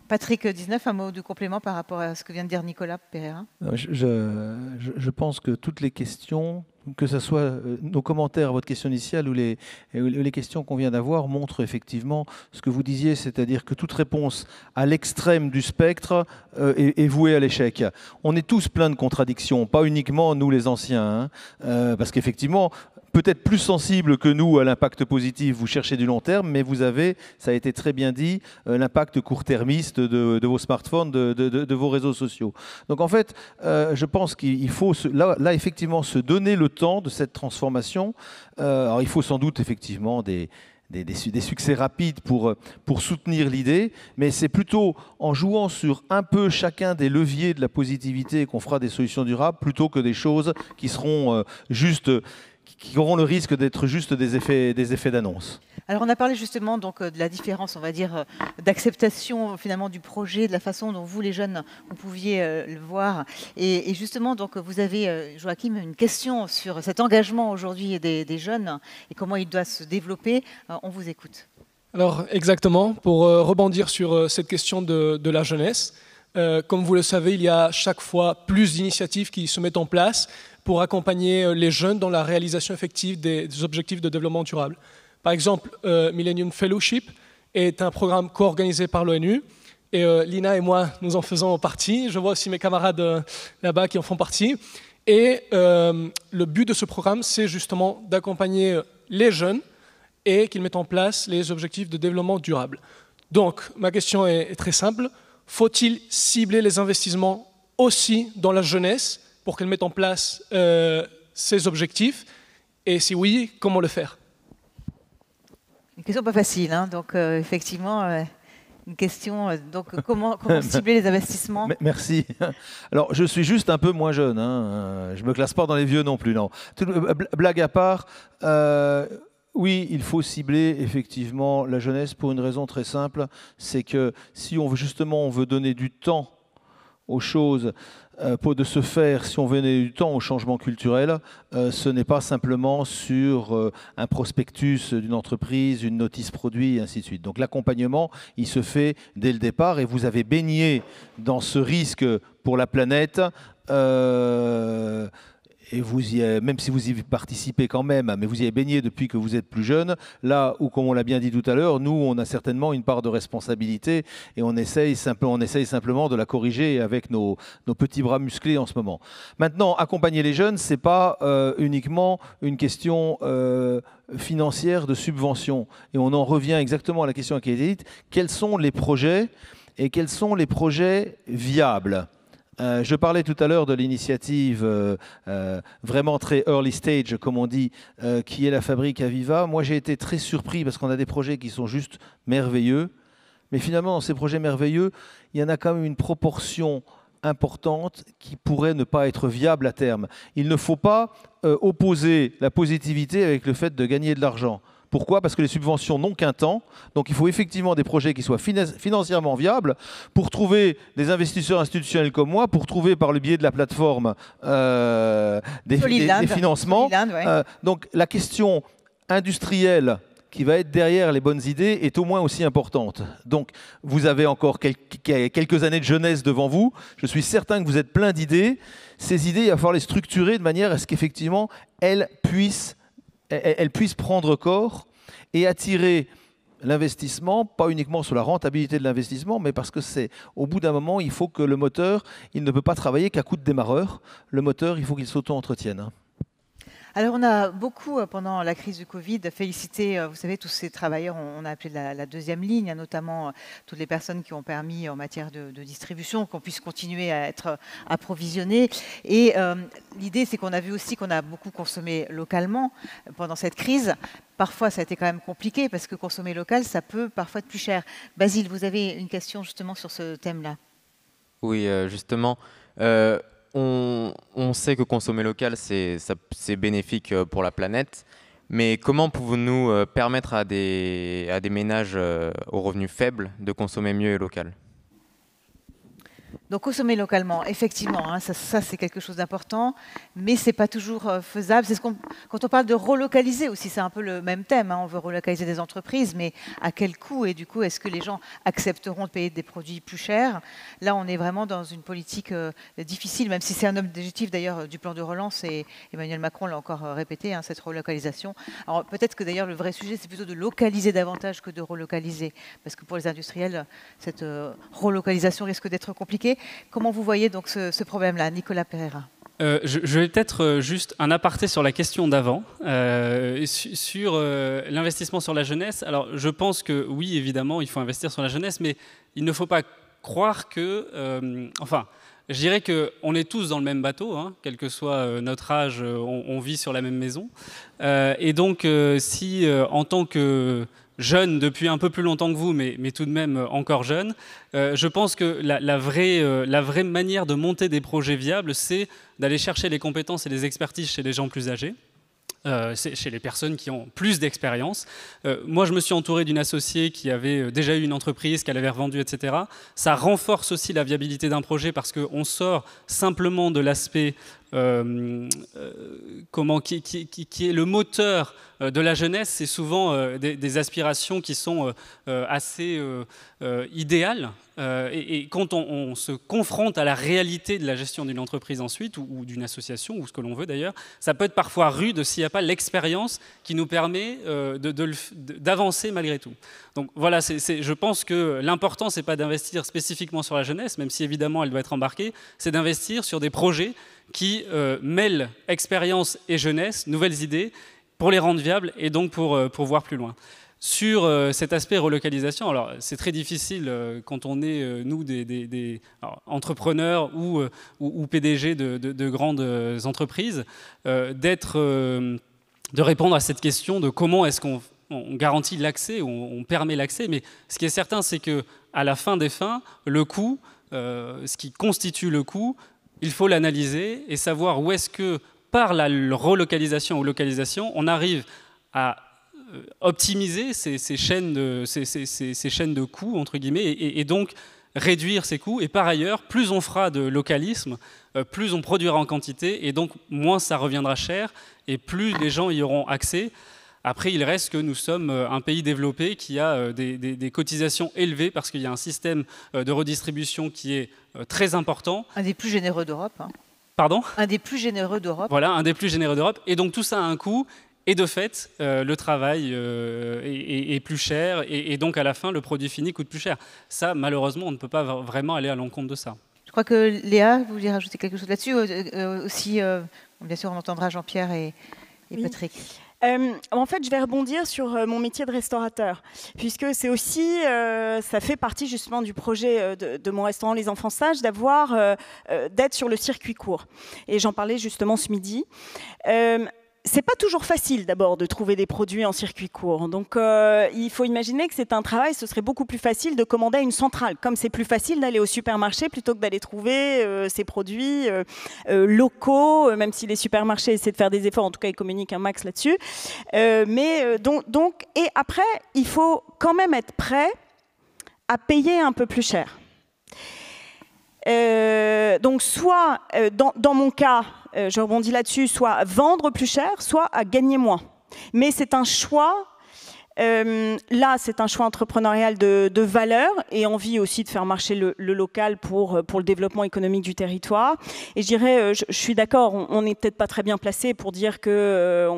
Patrick 19, un mot de complément par rapport à ce que vient de dire Nicolas Pereira. Je pense que toutes les questions, que ce soit nos commentaires à votre question initiale ou les questions qu'on vient d'avoir, montrent effectivement ce que vous disiez, c'est-à-dire que toute réponse à l'extrême du spectre est vouée à l'échec. On est tous pleins de contradictions, pas uniquement nous les anciens, hein, parce qu'effectivement, peut-être plus sensible que nous à l'impact positif, vous cherchez du long terme, mais vous avez, ça a été très bien dit, l'impact court-termiste de vos smartphones, de vos réseaux sociaux. Donc en fait, je pense qu'il faut là effectivement se donner le temps de cette transformation. Alors il faut sans doute effectivement des succès rapides pour soutenir l'idée, mais c'est plutôt en jouant sur un peu chacun des leviers de la positivité qu'on fera des solutions durables, plutôt que des choses qui seront qui auront le risque d'être juste des effets d'annonce. Alors on a parlé justement donc de la différence, on va dire, d'acceptation finalement du projet, de la façon dont vous les jeunes, vous pouviez le voir. Et justement, donc vous avez, Joachim, une question sur cet engagement aujourd'hui des jeunes et comment il doit se développer. On vous écoute. Alors exactement, pour rebondir sur cette question de la jeunesse, comme vous le savez, il y a chaque fois plus d'initiatives qui se mettent en place pour accompagner les jeunes dans la réalisation effective des objectifs de développement durable. Par exemple, Millennium Fellowship est un programme co-organisé par l'ONU et Lina et moi, nous en faisons partie. Je vois aussi mes camarades là-bas qui en font partie. Et le but de ce programme, c'est justement d'accompagner les jeunes et qu'ils mettent en place les objectifs de développement durable. Donc, ma question est très simple. Faut-il cibler les investissements aussi dans la jeunesse pour qu'elle mette en place ces objectifs? Et si oui, comment le faire? Une question pas facile, hein. Donc effectivement, une question, donc comment cibler les investissements? Merci. Alors, je suis juste un peu moins jeune, hein. Je ne me classe pas dans les vieux non plus, non. Blague à part, oui, il faut cibler effectivement la jeunesse pour une raison très simple, c'est que si on veut donner du temps aux choses de se faire, si on veut donner du temps au changement culturel, ce n'est pas simplement sur un prospectus d'une entreprise, une notice produit, et ainsi de suite. Donc l'accompagnement, il se fait dès le départ et vous avez baigné dans ce risque pour la planète et même si vous y participez quand même, mais vous y avez baigné depuis que vous êtes plus jeune, là où, comme on l'a bien dit tout à l'heure, nous, on a certainement une part de responsabilité et on essaye simplement de la corriger avec nos petits bras musclés en ce moment. Maintenant, accompagner les jeunes, ce n'est pas uniquement une question financière de subvention. Et on en revient exactement à la question qui a été dite. Quels sont les projets et quels sont les projets viables ? Je parlais tout à l'heure de l'initiative vraiment très early stage, comme on dit, qui est la Fabrique Aviva. Moi, j'ai été très surpris parce qu'on a des projets qui sont juste merveilleux. Mais finalement, dans ces projets merveilleux, il y en a quand même une proportion importante qui pourrait ne pas être viable à terme. Il ne faut pas opposer la positivité avec le fait de gagner de l'argent. Pourquoi ? Parce que les subventions n'ont qu'un temps. Donc il faut effectivement des projets qui soient financièrement viables pour trouver des investisseurs institutionnels comme moi, pour trouver par le biais de la plateforme des financements. Donc la question industrielle qui va être derrière les bonnes idées est au moins aussi importante. Donc vous avez encore quelques années de jeunesse devant vous. Je suis certain que vous êtes plein d'idées. Ces idées, il va falloir les structurer de manière à ce qu'effectivement elles puissent prendre corps et attirer l'investissement, pas uniquement sur la rentabilité de l'investissement, mais parce que au bout d'un moment, il faut que le moteur, il ne peut pas travailler qu'à coup de démarreur. Le moteur, il faut qu'il s'auto-entretienne. Alors, on a beaucoup, pendant la crise du Covid, félicité, vous savez, tous ces travailleurs, on a appelé la deuxième ligne, notamment toutes les personnes qui ont permis, en matière de distribution, qu'on puisse continuer à être approvisionné. Et l'idée, c'est qu'on a vu aussi qu'on a beaucoup consommé localement pendant cette crise. Parfois, ça a été quand même compliqué, parce que consommer local, ça peut parfois être plus cher. Basile, vous avez une question justement sur ce thème-là. Oui, justement. On sait que consommer local, c'est bénéfique pour la planète, mais comment pouvons-nous permettre à des ménages aux revenus faibles de consommer mieux et local ? Donc consommer localement, effectivement, hein, ça c'est quelque chose d'important, mais c'est pas toujours faisable. C'est quand on parle de relocaliser aussi, c'est un peu le même thème. Hein, on veut relocaliser des entreprises, mais à quel coût ? Et du coup, est-ce que les gens accepteront de payer des produits plus chers ? Là, on est vraiment dans une politique difficile, même si c'est un objectif d'ailleurs du plan de relance, et Emmanuel Macron l'a encore répété, hein, cette relocalisation. Alors peut-être que d'ailleurs le vrai sujet, c'est plutôt de localiser davantage que de relocaliser, parce que pour les industriels, cette relocalisation risque d'être compliquée. Comment vous voyez donc ce problème-là, Nicolas Pereira ? Je vais peut-être juste un aparté sur la question d'avant, sur l'investissement sur la jeunesse. Alors, je pense que oui, évidemment, il faut investir sur la jeunesse, mais il ne faut pas croire que... je dirais qu'on est tous dans le même bateau, hein, quel que soit notre âge, on vit sur la même maison. Et donc, si en tant que jeune depuis un peu plus longtemps que vous, mais tout de même encore jeune, je pense que la vraie manière de monter des projets viables, c'est d'aller chercher les compétences et les expertises chez les gens plus âgés. C'est chez les personnes qui ont plus d'expérience. Moi, je me suis entouré d'une associée qui avait déjà eu une entreprise, qu'elle avait revendue, etc. Ça renforce aussi la viabilité d'un projet parce qu'on sort simplement de l'aspect qui est le moteur de la jeunesse. C'est souvent des aspirations qui sont assez idéales. Et quand on se confronte à la réalité de la gestion d'une entreprise ensuite, ou d'une association, ou ce que l'on veut d'ailleurs, ça peut être parfois rude s'il n'y a pas l'expérience qui nous permet d'avancer malgré tout. Donc voilà, je pense que l'important, ce n'est pas d'investir spécifiquement sur la jeunesse, même si évidemment elle doit être embarquée, c'est d'investir sur des projets qui mêlent expérience et jeunesse, nouvelles idées, pour les rendre viables et donc pour voir plus loin. Sur cet aspect relocalisation, alors c'est très difficile quand on est, nous, des entrepreneurs ou PDG de grandes entreprises, de répondre à cette question de comment est-ce qu'on garantit l'accès, ou on permet l'accès. Mais ce qui est certain, c'est qu'à la fin des fins, le coût, ce qui constitue le coût, il faut l'analyser et savoir où est-ce que, par la relocalisation ou localisation, on arrive à optimiser ces chaînes de coûts, entre guillemets, et donc réduire ces coûts. Et par ailleurs, plus on fera de localisme, plus on produira en quantité, et donc moins ça reviendra cher, et plus les gens y auront accès. Après, il reste que nous sommes un pays développé qui a des cotisations élevées parce qu'il y a un système de redistribution qui est très important. Un des plus généreux d'Europe, hein. Pardon ? Un des plus généreux d'Europe. Voilà, un des plus généreux d'Europe. Et donc tout ça a un coût. Et de fait, le travail est plus cher. Et donc à la fin, le produit fini coûte plus cher. Ça, malheureusement, on ne peut pas vraiment aller à l'encontre de ça. Je crois que Léa, vous vouliez rajouter quelque chose là-dessus aussi. Bien sûr, on entendra Jean-Pierre et Oui. Patrick. En fait, je vais rebondir sur mon métier de restaurateur, puisque c'est aussi, ça fait partie justement du projet de mon restaurant Les Enfants Sages, d'être sur le circuit court. Et j'en parlais justement ce midi. C'est pas toujours facile d'abord de trouver des produits en circuit court. Donc il faut imaginer que c'est un travail, ce serait beaucoup plus facile de commander à une centrale. Comme c'est plus facile d'aller au supermarché plutôt que d'aller trouver ces produits locaux, même si les supermarchés essaient de faire des efforts, en tout cas ils communiquent un max là-dessus. Et après, il faut quand même être prêt à payer un peu plus cher. Donc soit, dans mon cas, je rebondis là-dessus, soit à vendre plus cher, soit à gagner moins. Mais c'est un choix, là c'est un choix entrepreneurial de valeur et envie aussi de faire marcher le local pour le développement économique du territoire. Et je dirais, je suis d'accord, on n'est peut-être pas très bien placé pour dire que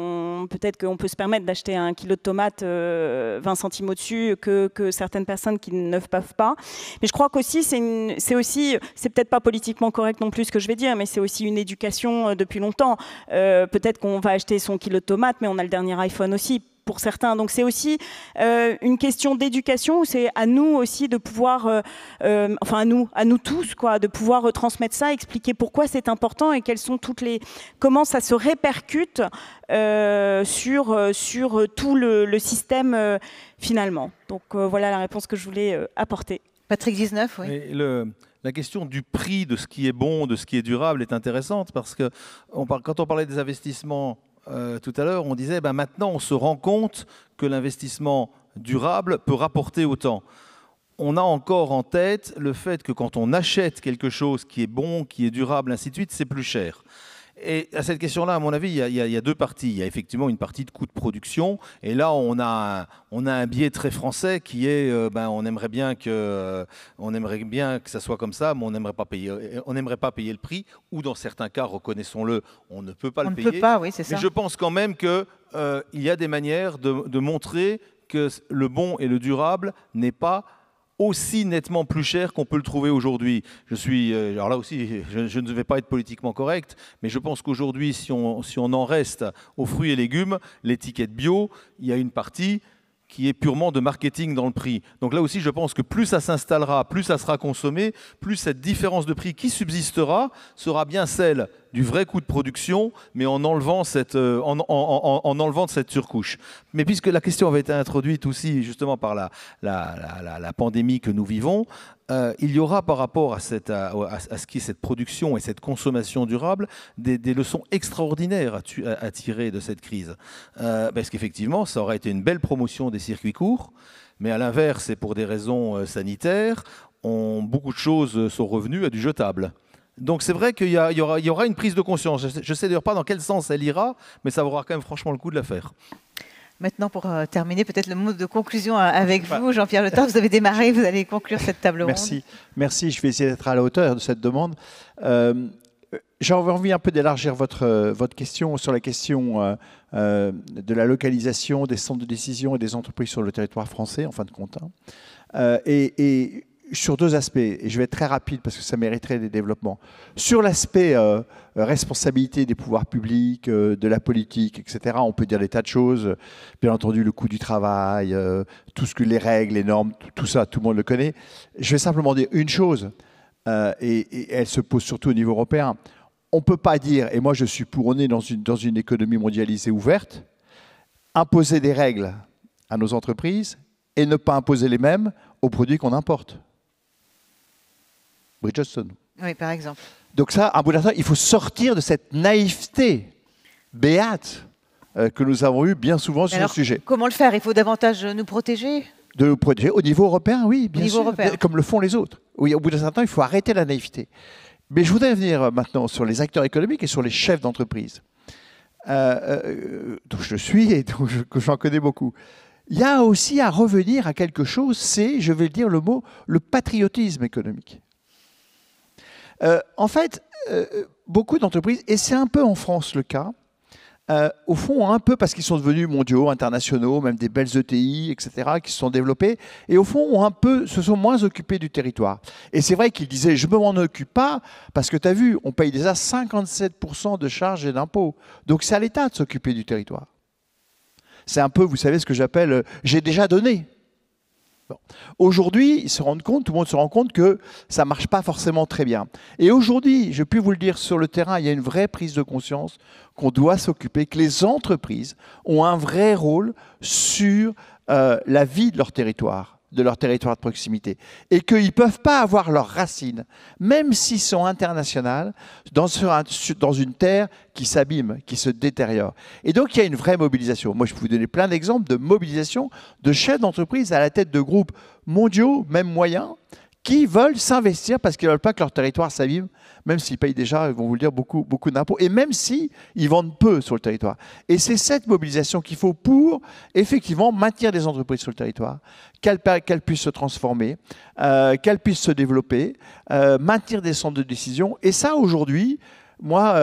peut-être qu'on peut se permettre d'acheter un kilo de tomates 20 centimes au-dessus que certaines personnes qui ne peuvent pas. Mais je crois qu'aussi, c'est peut-être pas politiquement correct non plus ce que je vais dire, mais c'est aussi une éducation depuis longtemps. Peut-être qu'on va acheter son kilo de tomates, mais on a le dernier iPhone aussi, pour certains. Donc c'est aussi une question d'éducation où c'est à nous aussi de pouvoir, enfin à nous tous, quoi, de pouvoir retransmettre ça, expliquer pourquoi c'est important et quelles sont comment ça se répercute sur tout le système finalement. Donc voilà la réponse que je voulais apporter. Patrick 19, oui. Et la question du prix de ce qui est bon, de ce qui est durable est intéressante parce que quand on parlait des investissements tout à l'heure, on disait maintenant on se rend compte que l'investissement durable peut rapporter autant. On a encore en tête le fait que quand on achète quelque chose qui est bon, qui est durable, ainsi de suite, c'est plus cher. Et à cette question-là, à mon avis, il y a deux parties. Il y a effectivement une partie de coût de production. Et là, on a un biais très français qui est, on aimerait bien que ça soit comme ça, mais on n'aimerait pas payer le prix. Ou dans certains cas, reconnaissons-le, on ne peut pas le payer. On ne peut pas, oui, c'est ça. Mais je pense quand même qu'il y a des manières de montrer que le bon et le durable n'est pas aussi nettement plus cher qu'on peut le trouver aujourd'hui. Alors là aussi, je ne vais pas être politiquement correct, mais je pense qu'aujourd'hui, si on en reste aux fruits et légumes, l'étiquette bio, il y a une partie qui est purement de marketing dans le prix. Donc là aussi, je pense que plus ça s'installera, plus ça sera consommé, plus cette différence de prix qui subsistera sera bien celle du vrai coût de production, mais en enlevant de cette surcouche. Mais puisque la question avait été introduite aussi justement par la pandémie que nous vivons, il y aura par rapport à ce qui est cette production et cette consommation durable des leçons extraordinaires à tirer de cette crise. Parce qu'effectivement, ça aurait été une belle promotion des circuits courts, mais à l'inverse, et pour des raisons sanitaires, beaucoup de choses sont revenues à du jetable. Donc c'est vrai qu'il y aura une prise de conscience. Je ne sais d'ailleurs pas dans quel sens elle ira, mais ça vaudra quand même franchement le coup de la faire. Maintenant, pour terminer, peut-être le mot de conclusion avec vous, Jean-Pierre Le Tart. Vous avez démarré, vous allez conclure cette table ronde. Merci, je vais essayer d'être à la hauteur de cette demande. J'ai envie un peu d'élargir votre question sur la question de la localisation des centres de décision et des entreprises sur le territoire français, en fin de compte. Et sur deux aspects, et je vais être très rapide parce que ça mériterait des développements. Sur l'aspect responsabilité des pouvoirs publics, de la politique, etc., on peut dire des tas de choses. Bien entendu, le coût du travail, tout ce que les règles, les normes, tout ça, tout le monde le connaît. Je vais simplement dire une chose, et elle se pose surtout au niveau européen. On ne peut pas dire, et moi je suis pour, on est dans une économie mondialisée ouverte, imposer des règles à nos entreprises et ne pas imposer les mêmes aux produits qu'on importe. Bridgestone. Oui, par exemple. Donc ça, à bout d'un temps, il faut sortir de cette naïveté béate que nous avons eue bien souvent sur le sujet. Comment le faire? Il faut davantage nous protéger? De nous protéger au niveau européen, oui, bien sûr, européen. Comme le font les autres. Oui, au bout d'un certain temps, il faut arrêter la naïveté. Mais je voudrais venir maintenant sur les acteurs économiques et sur les chefs d'entreprise, dont je suis et que j'en connais beaucoup. Il y a aussi à revenir à quelque chose, c'est, je vais dire le mot, le patriotisme économique. En fait, beaucoup d'entreprises, et c'est un peu en France le cas, au fond, un peu parce qu'ils sont devenus mondiaux, internationaux, même des belles ETI, etc., qui se sont développés, et au fond, se sont moins occupés du territoire. Et c'est vrai qu'ils disaient, je ne m'en occupe pas, parce que tu as vu, on paye déjà 57% de charges et d'impôts. Donc c'est à l'État de s'occuper du territoire. C'est un peu, vous savez, ce que j'appelle « j'ai déjà donné ». Bon. Aujourd'hui, ils se rendent compte, tout le monde se rend compte que ça ne marche pas forcément très bien. Et aujourd'hui, je peux vous le dire, sur le terrain, il y a une vraie prise de conscience qu'on doit s'occuper, que les entreprises ont un vrai rôle sur la vie de leur territoire de proximité. Et qu'ils ne peuvent pas avoir leurs racines, même s'ils sont internationales, dans une terre qui s'abîme, qui se détériore. Et donc, il y a une vraie mobilisation. Moi, je peux vous donner plein d'exemples de mobilisation de chefs d'entreprise à la tête de groupes mondiaux, même moyens, qui veulent s'investir parce qu'ils ne veulent pas que leur territoire s'abîme, même s'ils payent déjà, ils vont vous le dire, beaucoup d'impôts, et même s'ils vendent peu sur le territoire. Et c'est cette mobilisation qu'il faut pour, effectivement, maintenir des entreprises sur le territoire, qu'elles puissent se transformer, qu'elles puissent se développer, maintenir des centres de décision. Et ça, aujourd'hui, moi,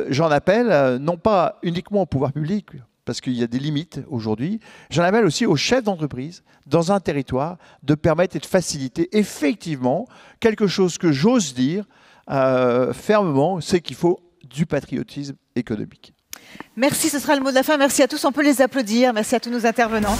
j'en appelle, non pas uniquement au pouvoir public, parce qu'il y a des limites aujourd'hui. J'en appelle aussi aux chefs d'entreprise dans un territoire de permettre et de faciliter effectivement quelque chose que j'ose dire fermement, c'est qu'il faut du patriotisme économique. Merci, ce sera le mot de la fin. Merci à tous, on peut les applaudir. Merci à tous nos intervenants.